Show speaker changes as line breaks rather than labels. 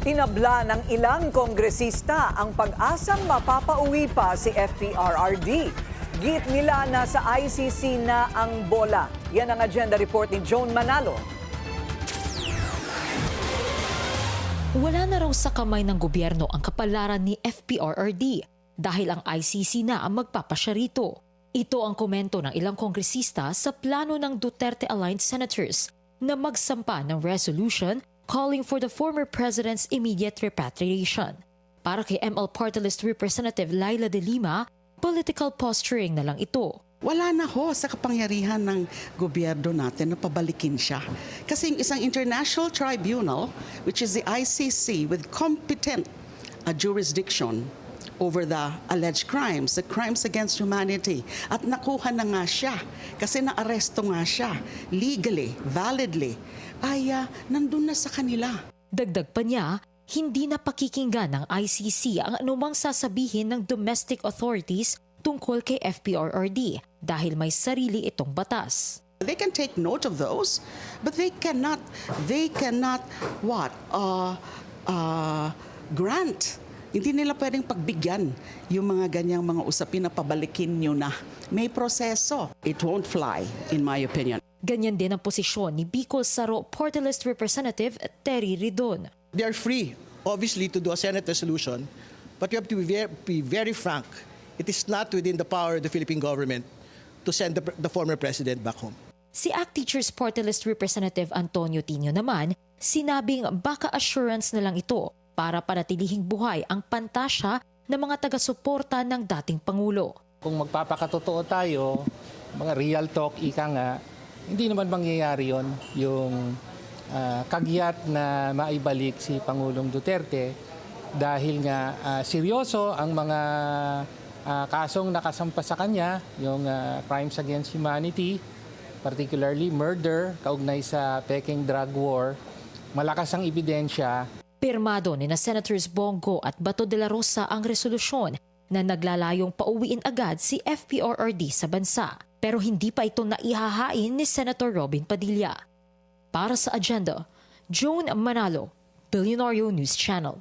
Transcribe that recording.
Tinabla ng ilang kongresista ang pag-asang mapapauwi pa si FPRRD. Git nila na sa ICC na ang bola. Yan ang agenda report ni Joan Manalo.
Wala na raw sa kamay ng gobyerno ang kapalaran ni FPRRD dahil ang ICC na ang magpapasya rito. Ito ang komento ng ilang kongresista sa plano ng Duterte-aligned senators na magsampa ng resolution calling for the former president's immediate repatriation. Para kay ML Party List Representative Laila De Lima, political posturing na lang ito.
Wala na ho sa kapangyarihan ng gobyerno natin na pabalikin siya. Kasi yung isang international tribunal, which is the ICC with competent jurisdiction over the alleged crimes, the crimes against humanity. At nakuha na nga siya kasi naaresto nga siya legally, validly, ay nandun na sa kanila.
Dagdag pa niya, hindi na pakikinggan ng ICC ang anumang sasabihin ng domestic authorities tungkol kay FPRRD dahil may sarili itong batas.
They can take note of those, but they cannot grant. Hindi nila pwedeng pagbigyan yung mga ganyang mga usapin na pabalikin nyo na. May proseso. It won't fly, in my opinion.
Ganyan din ang posisyon ni Bicol Saro Party List Representative Terry Ridon.
They are free, obviously, to do a Senate resolution, but you have to be very frank. It is not within the power of the Philippine government to send the former president back home.
Si ACT Teachers Party List Representative Antonio Tino naman, sinabing baka assurance na lang ito para panatilihing buhay ang pantasya ng mga taga-suporta ng dating Pangulo.
Kung magpapakatotoo tayo, mga real talk, ika nga, hindi naman mangyayari yon yung kagyat na maibalik si Pangulong Duterte dahil nga seryoso ang mga kasong nakasampa sa kanya, yung crimes against humanity, particularly murder, kaugnay sa Peking drug war, malakas ang ebidensya.
Pirmado ni na Senators Bongo at Bato de la Rosa ang resolusyon na naglalayong pauwiin agad si FPRRD sa bansa. Pero hindi pa ito naihahain ni Senator Robin Padilla. Para sa agenda, Joan Manalo, Billionario News Channel.